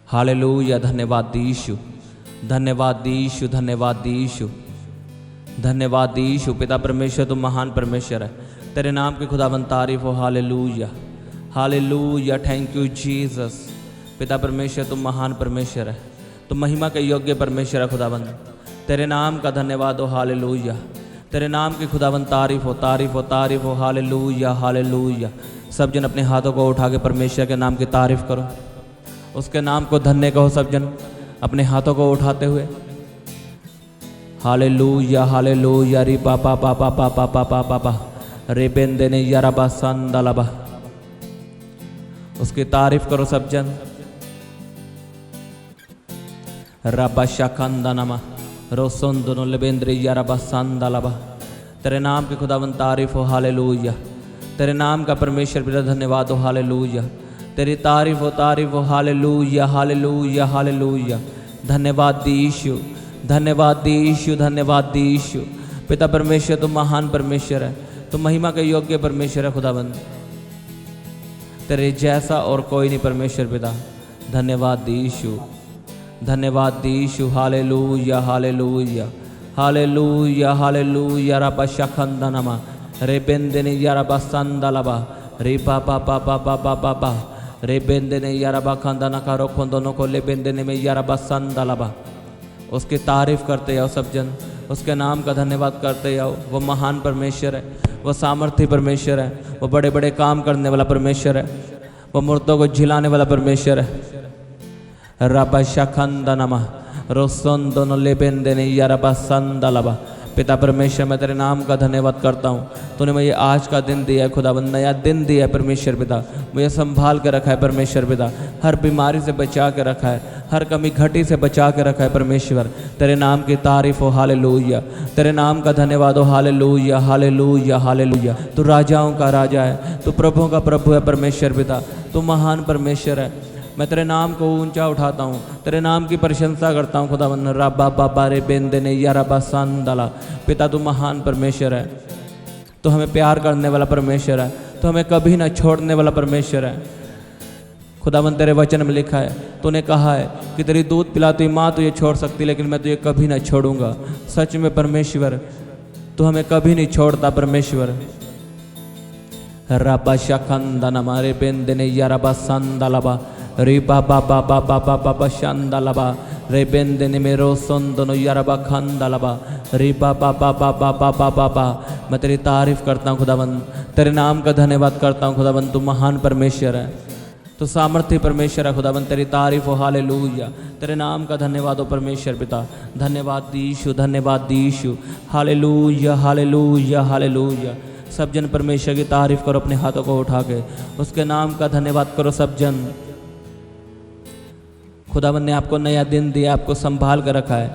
Hallelujah. धन्यवाद यीशु, धन्यवाद यीशु, धन्यवाद यीशु, धन्यवाद यीशु। पिता परमेश्वर तुम महान परमेश्वर है, तेरे नाम की खुदावंद तारीफ हो। Hallelujah, hallelujah. Thank you Jesus. पिता परमेश्वर तुम महान परमेश्वर है, तुम महिमा के योग्य परमेश्वर है खुदावंद। तेरे नाम का धन्यवाद हो। हालेलुया। तेरे नाम की खुदावंद तारीफ हो, तारीफ हो, तारीफ हो। Hallelujah, hallelujah. सब जन अपने हाथों को उठा के परमेश्वर के नाम की तारीफ करो, उसके नाम को धन्य कहो। सब जन अपने हाथों को उठाते हुए हालेलुया, हालेलुया। री पापा पापा पापा पापा पापा रे बेंदे ने यारबा संदलबा, उसकी तारीफ करो सब जन। रबा शखंदनमा रोसुंदनो लेबेंद्रे यारबा संदलबा। तेरे नाम की खुदावंद तारीफ हो। हालेलुया। तेरे नाम का परमेश्वर पिता धन्यवाद हो। हालेलुया। तेरी तारीफ हो, तारीफ हो। Hallelujah, hallelujah, hallelujah. धन्यवाद यीशु, धन्यवाद यीशु, धन्यवाद यीशु। पिता परमेश्वर तुम महान परमेश्वर है, तुम महिमा के योग्य परमेश्वर है खुदाबंद। तेरे जैसा और कोई नहीं परमेश्वर पिता। धन्यवाद यीशु, धन्यवाद Yeshu. Hallelujah, hallelujah, hallelujah, hallelujah. रबा शखंदनमा रे बेंदने यारबा संदलबा रे पापा पापा पापा पापा रे बेंदने यारबा खंदना का रोखोंदों को ले बेंदने में यारबा संदलबा। उसकी तारीफ करते जाओ सब जन, उसके नाम का धन्यवाद करते जाओ। वो महान परमेश्वर है, वो सामर्थ्य परमेश्वर है, वो बड़े बड़े काम करने वाला परमेश्वर है, वो मूर्तों को झिलाने वाला परमेश्वर है। रबा शखंदनमा रोसन दोनों ले बेंदने यारबा संदलबा। पिता परमेश्वर मैं तेरे नाम का धन्यवाद करता हूँ, तूने मुझे आज का दिन दिया है खुदाबंद, नया दिन दिया है परमेश्वर पिता। मुझे संभाल के रखा है परमेश्वर पिता, हर बीमारी से बचा के रखा है, हर कमी घटी से बचा के रखा है परमेश्वर। तेरे नाम की तारीफ हो। हालेलुया। तेरे नाम का धन्यवाद हो। Hallelujah, hallelujah, hallelujah. तू राजाओं का राजा है, तू प्रभुओं का प्रभु है परमेश्वर पिता। तू महान परमेश्वर है। मैं तेरे नाम को ऊंचा उठाता हूँ, तेरे नाम की प्रशंसा करता हूँ खुदावंद। रब्बा बाबा रे बेंदने यारबा संदला। पिता तू महान परमेश्वर है, तो हमें प्यार करने वाला परमेश्वर है, तो हमें कभी ना छोड़ने वाला परमेश्वर है खुदावंद। तेरे वचन में लिखा है, तूने कहा है कि तेरी दूध पिलाती हुई माँ तुझे छोड़ सकती, लेकिन मैं तुझे कभी ना छोड़ूंगा। सच में परमेश्वर तू हमें कभी नहीं छोड़ता परमेश्वर। रब्बा शखंदनमा रे बेंदने यारबा संदलबा रे बाबा बाबा बाबा बाबा शांदलबा रे बेंदने में रोसन दोनों यारबा खंदलबा रे बाबा बाबा बाबा बाबा बा। मैं तेरी तारीफ करता हूँ खुदाबंद, तेरे नाम का धन्यवाद करता हूँ खुदाबंद। तू महान परमेश्वर है, तो सामर्थ्य परमेश्वर है खुदाबंद। तेरी तारीफ हो। हालेलुया। तेरे नाम का धन्यवाद हो परमेश्वर पिता। धन्यवाद यीशु, धन्यवाद यीशु। Hallelujah, hallelujah, hallelujah. सब जन परमेश्वर की तारीफ करो, अपने हाथों को उठा के उसके नाम का धन्यवाद करो सब जन। खुदावंद ने आपको नया दिन दिया, आपको संभाल कर रखा है,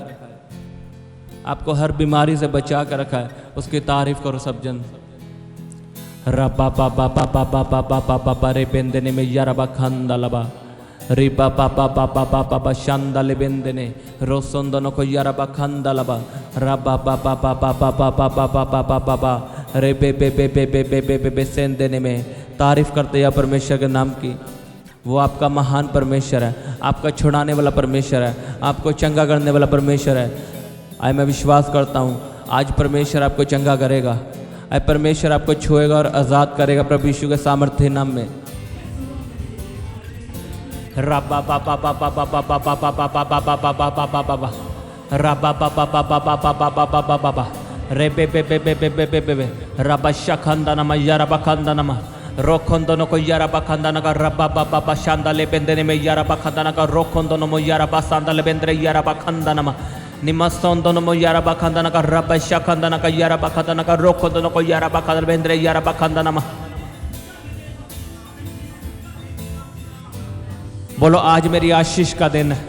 आपको हर बीमारी से बचा कर रखा है, उसकी तारीफ करो सब जन। रबा बाबा बाबा बाबा बाबा बाबा रे बेंदने में यारबा खंदलबा रे बाबा बाबा बाबा बाबा शांदले बेंदने रोसोंदनो को यारबा खंदलबा रबा बाबा बाबा बाबा बाबा बाबा बाबा रे बे बे बे बे बे बे बे बे बे सेंदने में। तारीफ करते या परमेश्वर के नाम की। वो आपका महान परमेश्वर है, आपका छुड़ाने वाला परमेश्वर है, आपको चंगा करने वाला परमेश्वर है। आए मैं विश्वास करता हूँ आज परमेश्वर आपको चंगा करेगा, आए परमेश्वर आपको छुएगा और आज़ाद करेगा प्रभु यीशु के सामर्थ्य नाम में। रब्बा बाबा बाबा बाबा बाबा बाबा बाबा बाबा बाबा बाबा रब्बा बाबा बाबा बाबा बाबा बाबा बाबा रे बे बे बे बे बे बे बे बे रब्बा शखंदनमा यारबा खंदनमा रोखोंदोनो को यारबा खंदना का रब्बा बाबा बा शांदले बेंदने में यारबा खंदना का रोखोंदोनो मो यारबा शांदले बेंदरे यारबा खंदनमा निमस्तोंदोनो मो यारबा खंदना का रब्बा शखंदना का यारबा खंदना का रोखोंदोनो को यारबा खंदले बेंदरे यारबा खंदनमा। बोलो आज मेरी आशीष का दिन है,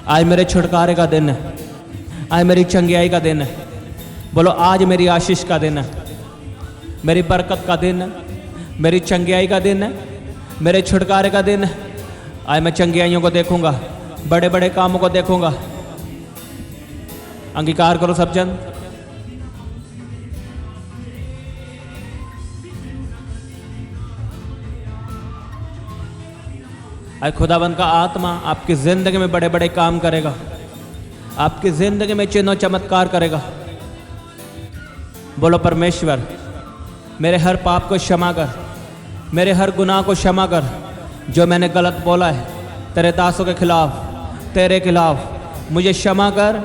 आज मेरे छुटकारे का दिन है, आज मेरी चंगियाई का दिन है। बोलो आज मेरी आशीष का दिन है, मेरी बरकत का दिन है, मेरी चंगियाई का दिन है, मेरे छुटकारे का दिन है। आज मैं चंगियाइयों को देखूंगा, बड़े बड़े कामों को देखूंगा। अंगीकार करो सब जन। आज खुदाबंद का आत्मा आपकी ज़िंदगी में बड़े बड़े काम करेगा, आपकी ज़िंदगी में चिन्ह और चमत्कार करेगा। बोलो परमेश्वर मेरे हर पाप को क्षमा कर, मेरे हर गुनाह को क्षमा कर, जो मैंने गलत बोला है तेरे दासों के खिलाफ, तेरे खिलाफ मुझे क्षमा कर।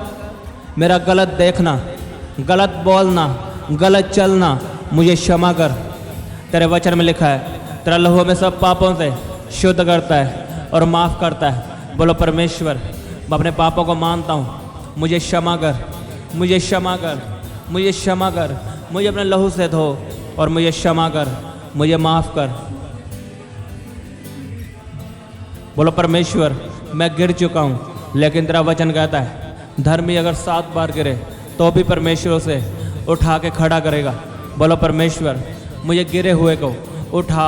मेरा गलत देखना, गलत बोलना, गलत चलना मुझे क्षमा कर। तेरे वचन में लिखा है तेरा लहू हमें सब पापों से शुद्ध करता है और माफ़ करता है। बोलो परमेश्वर मैं अपने पापों को मानता हूँ, मुझे क्षमा कर, मुझे क्षमा कर, मुझे क्षमा कर, मुझे अपने लहू से धो और मुझे क्षमा कर, मुझे माफ़ कर। बोलो परमेश्वर मैं गिर चुका हूँ, लेकिन तेरा वचन कहता है धर्मी अगर 7 बार गिरे तो भी परमेश्वर उसे उठा के खड़ा करेगा। बोलो परमेश्वर मुझे गिरे हुए को उठा।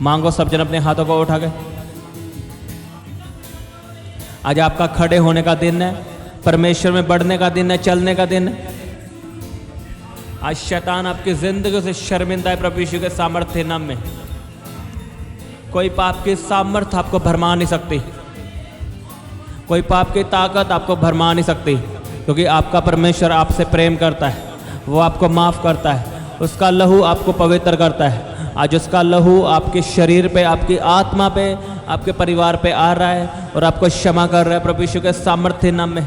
मांगो सब जन अपने हाथों को उठा के। आज आपका खड़े होने का दिन है, परमेश्वर में बढ़ने का दिन है, चलने का दिन है। आज शैतान आपकी जिंदगी से शर्मिंदा है प्रभु यीशु के सामर्थ्य नाम में। कोई पाप की सामर्थ्य आपको भरमा नहीं सकती, कोई पाप की ताकत आपको भरमा नहीं सकती, क्योंकि आपका परमेश्वर आपसे प्रेम करता है, वो आपको माफ़ करता है, उसका लहू आपको पवित्र करता है। आज उसका लहू आपके शरीर पे, आपकी आत्मा पे, आपके परिवार पे आ रहा है और आपको क्षमा कर रहा है प्रभु यीशु के सामर्थ्य नाम में।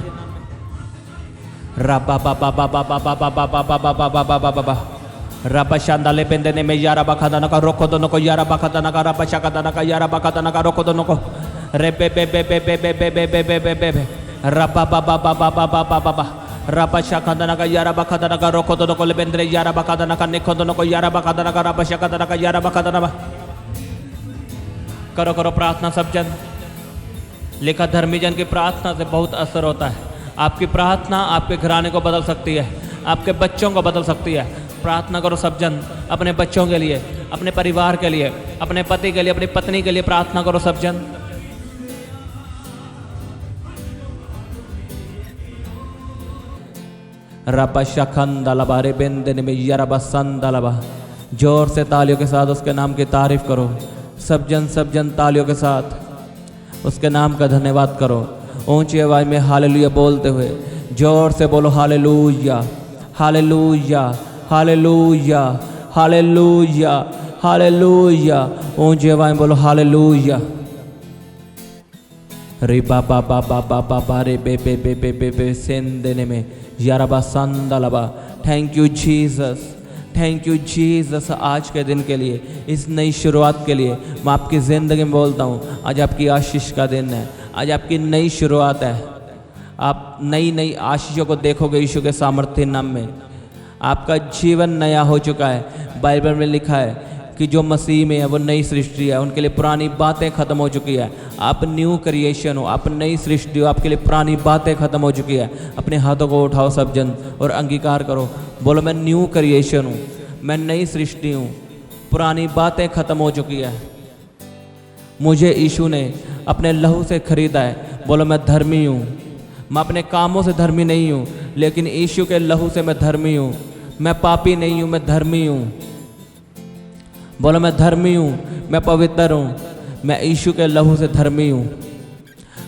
रबा बाबा बाबा बाबा बाबा बाबा बाबा बाबा बाबा रबा शांदाले पेंदने में यारा बखादाना का रोको दोनों को, यारा बखादाना का रबा शाकादाना का, यारा बखादाना का रोको दोनों को। रे बे बे बे बे बे बे बे बे बे बे बे बे रबा बाबा बाबा बाबा बाबा बाबा रबा शाकादाना का, यारा बखादाना का रोको दोनों को लेबेंद्रे, यारा बखादाना का निखो दोनों को, यारा बखादाना का रबा शाकादाना का, यारा बखादाना बा। करो करो प्रार्थना सब जन। लिखा धर्मी जन की प्रार्थना से बहुत असर होता है। आपकी प्रार्थना आपके घराने को बदल सकती है, आपके बच्चों को बदल सकती है। प्रार्थना करो सब जन, अपने बच्चों के लिए, अपने परिवार के लिए, अपने पति के लिए, अपनी पत्नी के लिए प्रार्थना करो सब जन। रबा शखंदलबा रे बेंदने में यरबा संदलबा। जोर से तालियों के साथ उसके नाम की तारीफ करो सब जन तालियों के साथ उसके नाम का धन्यवाद करो। ऊंची आवाज में हालेलुया बोलते हुए जोर से बोलो hallelujah, hallelujah, hallelujah, hallelujah, hallelujah. ऊंची आवाज में बोलो हालेलुया। रे बाबा बाबा बाबा बा रे बे बे बे बे बे बे सेंदेने में यारबा संदलबा। Thank you Jesus, thank you Jesus आज के दिन के लिए, इस नई शुरुआत के लिए। मैं आपकी ज़िंदगी में बोलता हूँ आज आपकी आशीष का दिन है, आज आपकी नई शुरुआत है। आप नई नई आशीषों को देखोगे यीशु के सामर्थ्य नाम में। आपका जीवन नया हो चुका है। बाइबल में लिखा है कि जो मसीह में है वो नई सृष्टि है, उनके लिए पुरानी बातें खत्म हो चुकी है। आप न्यू क्रिएशन हो, आप नई सृष्टि हो, आपके लिए पुरानी बातें खत्म हो चुकी है। अपने हाथों को उठाओ सब जन और अंगीकार करो, बोलो मैं न्यू क्रिएशन हूँ, मैं नई सृष्टि हूँ, पुरानी बातें खत्म हो चुकी है। मुझे यीशु ने अपने लहू से खरीदा है। बोलो मैं धर्मी हूँ, मैं अपने कामों से धर्मी नहीं हूँ, लेकिन यीशु के लहू से मैं धर्मी हूँ। मैं पापी नहीं हूँ, मैं धर्मी हूँ। बोलो मैं धर्मी हूँ, मैं पवित्र हूँ, मैं यीशु के लहू से धर्मी हूँ।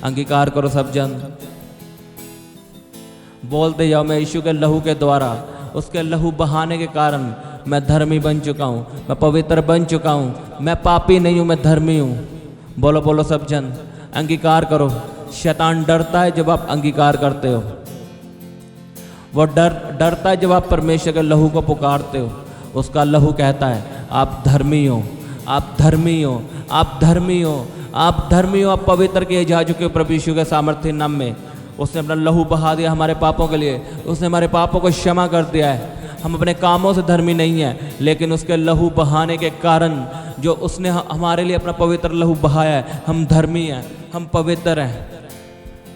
अंगीकार करो सब जन, बोलते जाओ मैं यीशु के लहू के द्वारा, उसके लहू बहाने के कारण मैं धर्मी बन चुका हूँ, मैं पवित्र बन चुका हूँ, मैं पापी नहीं हूँ, मैं धर्मी हूँ। बोलो बोलो सब जन, अंगीकार करो। शैतान डरता है जब आप अंगीकार करते हो, वो डरता है जब आप परमेश्वर के लहू को पुकारते हो। उसका लहू कहता है आप धर्मी हो, आप धर्मी हो, आप धर्मी हो, आप धर्मी हो, आप पवित्र किए जा चुके हो प्रभु यीशु के सामर्थ्य नाम में। उसने अपना लहू बहा दिया हमारे पापों के लिए, उसने हमारे पापों को क्षमा कर दिया है। हम अपने कामों से धर्मी नहीं हैं, लेकिन उसके लहू बहाने के कारण, जो उसने हमारे लिए अपना पवित्र लहू बहाया है, हम धर्मी हैं, हम पवित्र हैं,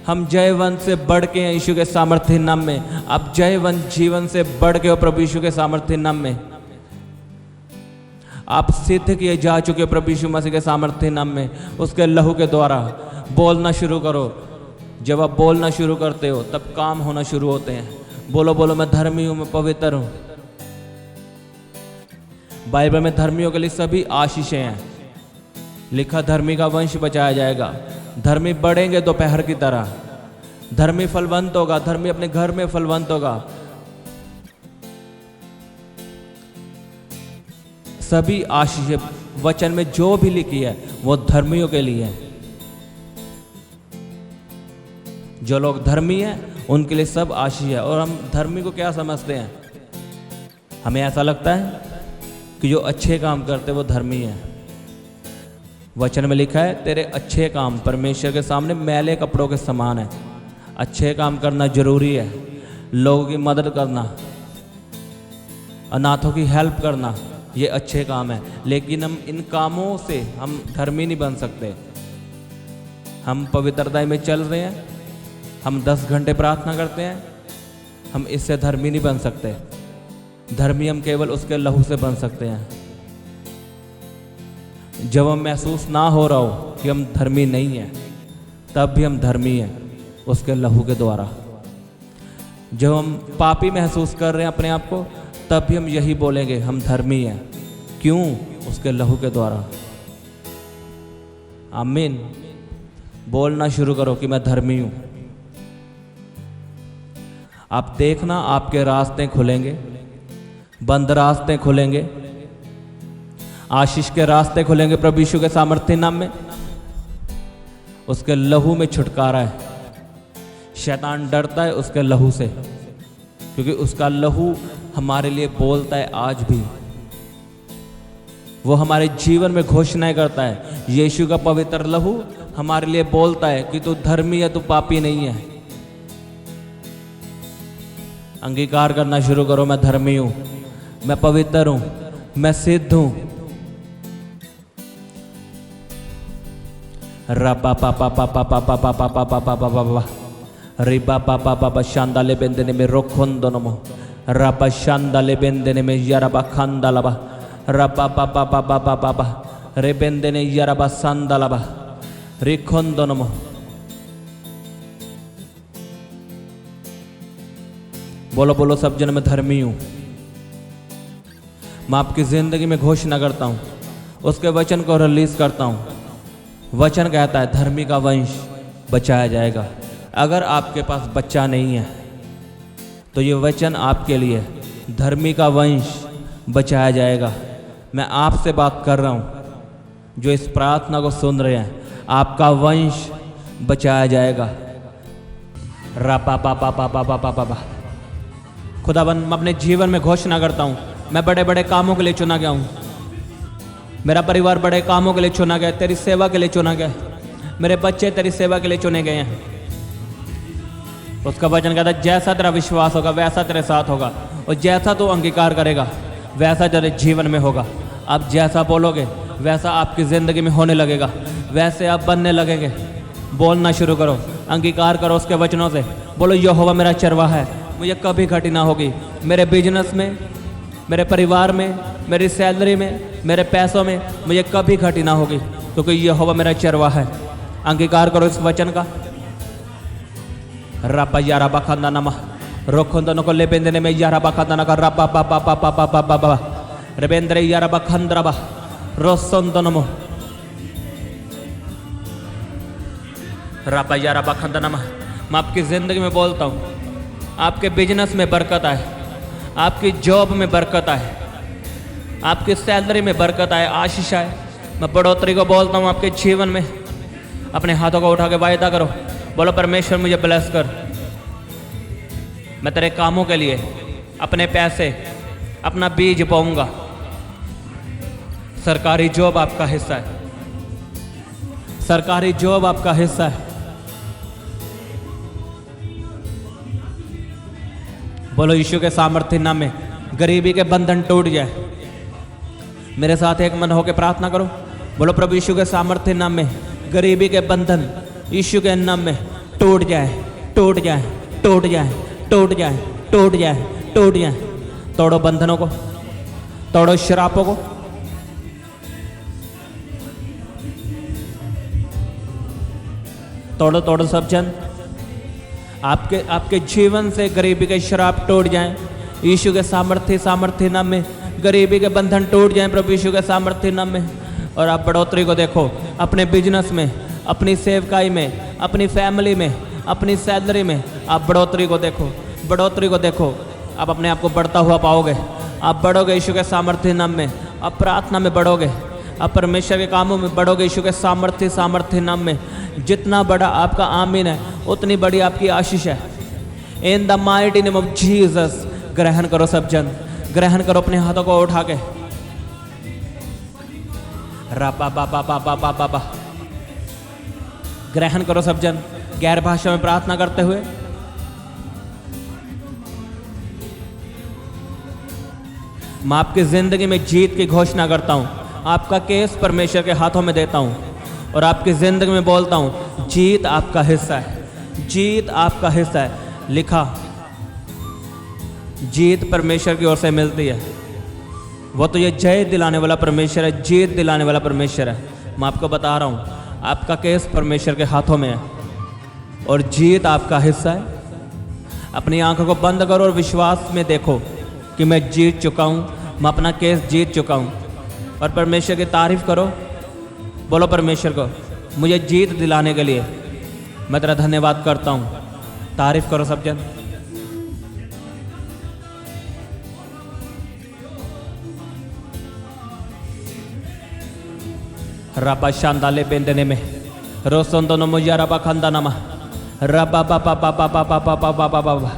हम जयवंत से बढ़ के हैं यीशु के सामर्थ्य नाम में। आप जयवंत जीवन से बढ़ के हो प्रभु यीशु के सामर्थ्य नाम में। आप सिद्ध किए जा चुके प्रभु यीशु मसीह के सामर्थ्य नाम में, उसके लहू के द्वारा। बोलना शुरू करो। जब आप बोलना शुरू करते हो तब काम होना शुरू होते हैं। बोलो बोलो मैं धर्मी हूँ, मैं पवित्र हूँ। बाइबल में धर्मियों के लिए सभी आशीषें हैं। लिखा धर्मी का वंश बचाया जाएगा। धर्मी बढ़ेंगे दोपहर की तरह, धर्मी फलवंत होगा, धर्मी अपने घर में फलवंत होगा। सभी आशीष वचन में जो भी लिखी है वो धर्मियों के लिए है। जो लोग धर्मी हैं उनके लिए सब आशीष है। और हम धर्मी को क्या समझते हैं? हमें ऐसा लगता है कि जो अच्छे काम करते वो धर्मी है। वचन में लिखा है तेरे अच्छे काम परमेश्वर के सामने मैले कपड़ों के समान है। अच्छे काम करना जरूरी है। लोगों की मदद करना, अनाथों की हेल्प करना, ये अच्छे काम है। लेकिन हम इन कामों से हम धर्मी नहीं बन सकते। हम पवित्रता में चल रहे हैं, हम 10 घंटे प्रार्थना करते हैं, हम इससे धर्मी नहीं बन सकते। धर्मी हम केवल उसके लहू से बन सकते हैं। जब हम महसूस ना हो रहा हो कि हम धर्मी नहीं हैं, तब भी हम धर्मी हैं उसके लहू के द्वारा। जब हम पापी महसूस कर रहे हैं अपने आप को, तब भी हम यही बोलेंगे हम धर्मी हैं। क्यों? उसके लहू के द्वारा। आमीन। बोलना शुरू करो कि मैं धर्मी हूं। आप देखना आपके रास्ते खुलेंगे, बंद रास्ते खुलेंगे, आशीष के रास्ते खुलेंगे प्रभु यीशु के सामर्थ्य नाम में। उसके लहू में छुटकारा है। शैतान डरता है उसके लहू से, क्योंकि उसका लहू हमारे लिए बोलता है। आज भी वो हमारे जीवन में घोषणाएं करता है। यीशु का पवित्र लहू हमारे लिए बोलता है कि तू धर्मी है, तू पापी नहीं है। अंगीकार करना शुरू करो, मैं धर्मी हूं, मैं पवित्र हूं, मैं सिद्ध हूं। रबा पापा पापा पापा पापा पापा पापा पापा रिबा पापा पापा शांदाले बेंदने में रोखोंदो नमो रबा शांदाले बेंदने में यरबा खांदालबा रबा पापा पापा पापा पापा रे बेंदने यरबा सांदालबा रिखोंदो नमो। बोलो बोलो सब जन, मैं धर्मी हूं। मैं आपकी जिंदगी में घोषणा करता हूं, उसके वचन को रिलीज करता हूं। वचन कहता है धर्मी का वंश बचाया जाएगा। अगर आपके पास बच्चा नहीं है तो ये वचन आपके लिए, धर्मी का वंश बचाया जाएगा। मैं आपसे बात कर रहा हूं जो इस प्रार्थना को सुन रहे हैं, आपका वंश बचाया जाएगा। रापा पापा पापा पापा पापा खुदावन, मैं अपने जीवन में घोषणा करता हूं, मैं बड़े बड़े कामों के लिए चुना गया हूं। मेरा परिवार बड़े कामों के लिए चुना गया, तेरी सेवा के लिए चुना गया। मेरे बच्चे तेरी सेवा के लिए चुने गए हैं। उसका वचन कहता है जैसा तेरा विश्वास होगा वैसा तेरे साथ होगा, और जैसा तू अंगीकार करेगा वैसा तेरे जीवन में होगा। आप जैसा बोलोगे वैसा आपकी ज़िंदगी में होने लगेगा, वैसे आप बनने लगेंगे। बोलना शुरू करो, अंगीकार करो उसके वचनों से। बोलो यहोवा मेरा चरवाहा है, मुझे कभी घटी ना होगी। मेरे बिजनेस में, मेरे परिवार में, मेरी सैलरी में, मेरे पैसों में मुझे कभी घटी ना होगी, क्योंकि यहोवा मेरा चरवाहा है। अंगीकार करो इस वचन का। रब्बा यारा बखंदा नमा रोखंदन को ले बेंदने में यारा बखंदा ना का रब्बा पापा पापा पापा पापा रेबेंद्र यारा बखंद्रबा रोसंदनमो रब्बा यारा बखंदा नमा। मैं आपकी ज़िंदगी में बोलता हूँ, आपके बिजनेस में बरकत आए, आपकी जॉब में बरकत आए, आपकी सैलरी में बरकत आए, आशीष आए। मैं बढ़ोतरी को बोलता हूँ आपके जीवन में। अपने हाथों को उठा के वायदा करो, बोलो परमेश्वर मुझे ब्लेस कर। मैं तेरे कामों के लिए अपने पैसे, अपना बीज बोऊंगा। सरकारी जॉब आपका हिस्सा है, सरकारी जॉब आपका हिस्सा है। बोलो यीशु के सामर्थ्य नाम में गरीबी के बंधन टूट जाए। मेरे साथ एक मन होकर प्रार्थना करो। बोलो प्रभु यीशु के सामर्थ्य नाम में गरीबी के बंधन यीशु के नाम में टूट जाए, टूट जाए, टूट जाए, टूट जाए, टूट जाए, टूट जाए। तोड़ो बंधनों को, तोड़ो शरापों को। तोड़ो तोड़ो सब जन। आपके जीवन से गरीबी के शराब टूट जाएं यीशु के सामर्थ्य नाम में। गरीबी के बंधन टूट जाएं प्रभु यीशु के सामर्थ्य नाम में। और आप बढ़ोतरी को देखो अपने बिजनेस में, अपनी सेवकाई में, अपनी फैमिली में, अपनी सैलरी में। आप बढ़ोतरी को देखो, बढ़ोतरी को देखो। आप अपने आप को बढ़ता हुआ पाओगे। आप बढ़ोगे यीशु के सामर्थ्य नाम में। आप प्रार्थना में बढ़ोगे, आप परमेश्वर के कामों में बढ़ोगे यीशु के सामर्थ्य नाम में। जितना बड़ा आपका आमीन है उतनी बड़ी आपकी आशीष है। इन the mighty name of Jesus. ग्रहण करो सब जन, ग्रहण करो अपने हाथों को उठा के। रापा बाबा बाबा बाबा बाबा। ग्रहण करो सब जन गैर भाषा में प्रार्थना करते हुए। मैं आपकी जिंदगी में जीत की घोषणा करता हूं। आपका केस परमेश्वर के हाथों में देता हूं और आपकी जिंदगी में बोलता हूं जीत आपका हिस्सा है, जीत आपका हिस्सा है। लिखा जीत परमेश्वर की ओर से मिलती है। वो तो ये जय दिलाने वाला परमेश्वर है, जीत दिलाने वाला परमेश्वर है। मैं आपको बता रहा हूँ आपका केस परमेश्वर के हाथों में है और जीत आपका हिस्सा है। अपनी आंखों को बंद करो और विश्वास में देखो कि मैं जीत चुका हूँ, मैं अपना केस जीत चुका हूँ। और परमेश्वर की तारीफ करो, बोलो परमेश्वर को मुझे जीत दिलाने के लिए मैं तेरा धन्यवाद करता हूँ। तारीफ करो सब जन। रबा शांदाले बेंदने में रोसोंदो नमो यारबा खंदा नमा रबा बाबा बाबा बाबा बाबा बाबा।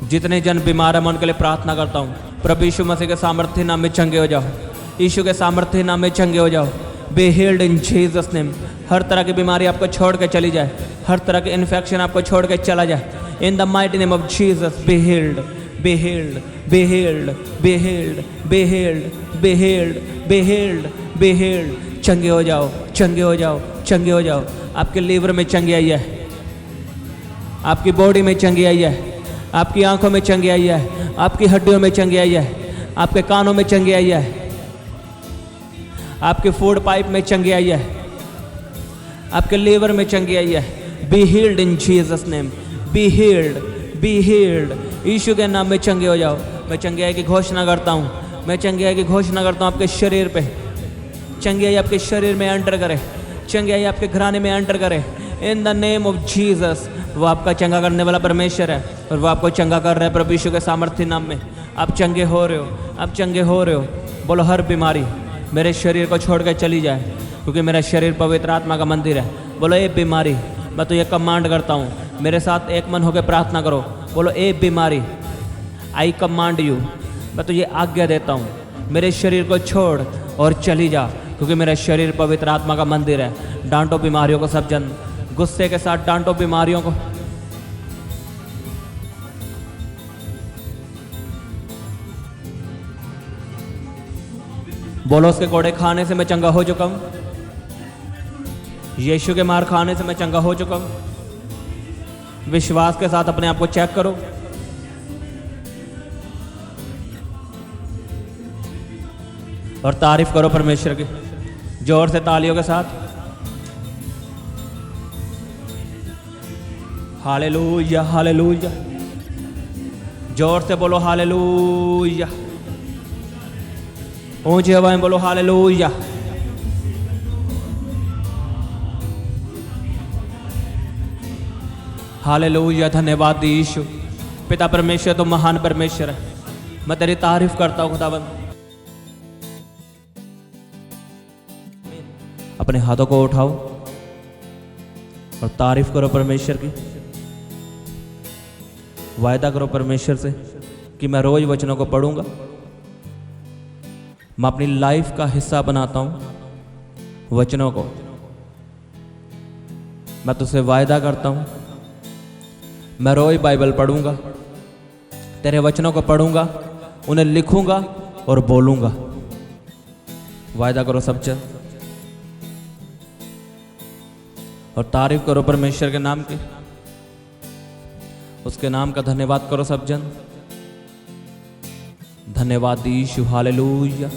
जितने जन बीमार हैं मैं उनके लिए प्रार्थना करता हूँ। प्रभु यीशु मसीह के सामर्थ्य नाम में चंगे हो जाओ, यीशु के सामर्थ्य नाम में चंगे हो जाओ। Be healed in Jesus name. हर तरह की बीमारी आपको छोड़ के चली जाए, हर तरह के इन्फेक्शन आपको छोड़ के चला जाए। In the mighty name of Jesus be healed, be healed, be healed, be healed, be healed, be healed, be healed, be healed. चंगे हो जाओ, चंगे हो जाओ, चंगे हो जाओ। आपके लीवर में चंगी आई है, आपकी बॉडी में चंगी आई है, आपकी आंखों में चंगी आई है, आपकी हड्डियों में चंगी आई है, आपके कानों में चंगी आई है, आपके फूड पाइप में चंगी आई है, आपके लीवर में चंगी आई है। Be healed in Jesus name, be healed, be healed. Yeshu के नाम में चंगे हो जाओ। मैं चंगाई की घोषणा करता हूँ, मैं चंगाई की घोषणा करता हूँ आपके शरीर पे। चंगाई आपके शरीर में एंटर करे, चंगाई आपके घराने में एंटर करे। In the name of Jesus. वो आपका चंगा करने वाला परमेश्वर है और वो आपको चंगा कर रहा है प्रभु यीशु के सामर्थ्य नाम में। आप चंगे हो रहे हो, आप चंगे हो रहे हो। बोलो हर बीमारी मेरे शरीर को छोड़ कर चली जाए, क्योंकि मेरा शरीर पवित्र आत्मा का मंदिर है। बोलो ए बीमारी, मैं तो ये कमांड करता हूँ, मेरे साथ एक मन होकर प्रार्थना करो। बोलो ए बीमारी, आई कमांड यू, मैं तो ये आज्ञा देता हूँ, मेरे शरीर को छोड़ और चली जा, क्योंकि मेरा शरीर पवित्र आत्मा का मंदिर है। डांटो बीमारियों को सब जन, गुस्से के साथ डांटो बीमारियों को। बोलो उसके कोड़े खाने से मैं चंगा हो चुका हूं, यीशु के मार खाने से मैं चंगा हो चुका हूं। विश्वास के साथ अपने आप को चेक करो। और तारीफ करो परमेश्वर की जोर से तालियों के साथ। Hallelujah, hallelujah. जोर से बोलो हालेलुया, ऊंची हवाएं बोलो हालेलुया। हालेलुया। धन्यवाद यीशु। पिता परमेश्वर तो महान परमेश्वर है, मैं तेरी तारीफ करता हूं खुदावंद। अपने हाथों को उठाओ और तारीफ करो परमेश्वर की। वायदा करो परमेश्वर से कि मैं रोज वचनों को पढ़ूंगा, मैं अपनी लाइफ का हिस्सा बनाता हूं वचनों को। मैं तुझसे वायदा करता हूं मैं रोज बाइबल पढ़ूंगा, तेरे वचनों को पढ़ूंगा, उन्हें लिखूंगा और बोलूंगा। वायदा करो सब जन और तारीफ करो परमेश्वर के नाम की। उसके नाम का धन्यवाद करो सब जन। धन्यवाद Yeshu. Hallelujah,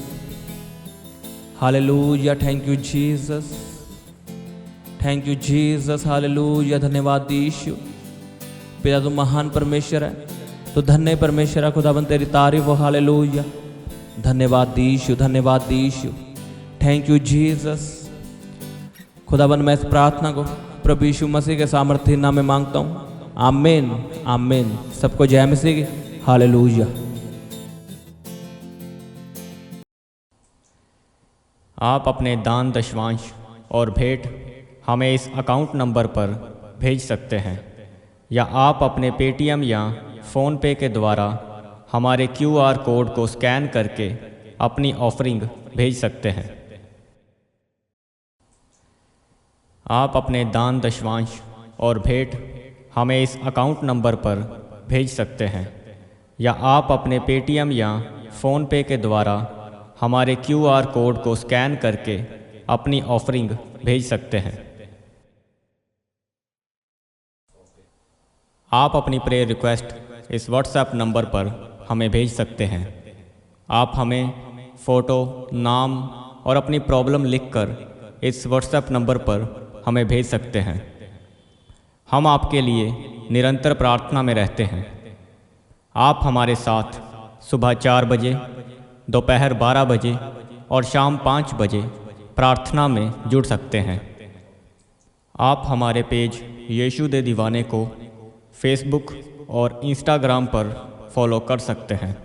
hallelujah. Thank you Jesus, thank you Jesus. Hallelujah. धन्यवाद यीशु। पिता तू महान परमेश्वर है, तो धन्य परमेश्वर है खुदाबंद, तेरी तारीफ हो। हालेलुया। धन्यवाद यीशु, धन्यवाद यीशु। Thank you Jesus. खुदाबंद मैं इस प्रार्थना को प्रभु यीशु मसीह के सामर्थ्य नाम में मांगता हूँ, आमीन आमीन। सबको जय मसीह की हालेलुया। आप अपने दान दशवांश और भेंट हमें इस अकाउंट नंबर पर भेज सकते हैं, या आप अपने पेटीएम या फ़ोनपे के द्वारा हमारे QR कोड को स्कैन करके अपनी ऑफरिंग भेज सकते हैं। आप अपने दान दशवांश और भेंट हमें इस अकाउंट नंबर पर भेज सकते हैं, या आप अपने पेटीएम या फ़ोनपे के द्वारा हमारे QR कोड को स्कैन करके अपनी ऑफरिंग भेज सकते हैं। आप अपनी प्रेयर रिक्वेस्ट इस व्हाट्सएप नंबर पर हमें भेज सकते हैं। आप हमें फ़ोटो, नाम और अपनी प्रॉब्लम लिखकर इस व्हाट्सएप नंबर पर हमें भेज सकते हैं। हम आपके लिए निरंतर प्रार्थना में रहते हैं। आप हमारे साथ सुबह 4 बजे, दोपहर 12 बजे और शाम 5 बजे प्रार्थना में जुड़ सकते हैं। आप हमारे पेज यीशु दे दीवाने को फेसबुक और इंस्टाग्राम पर फॉलो कर सकते हैं।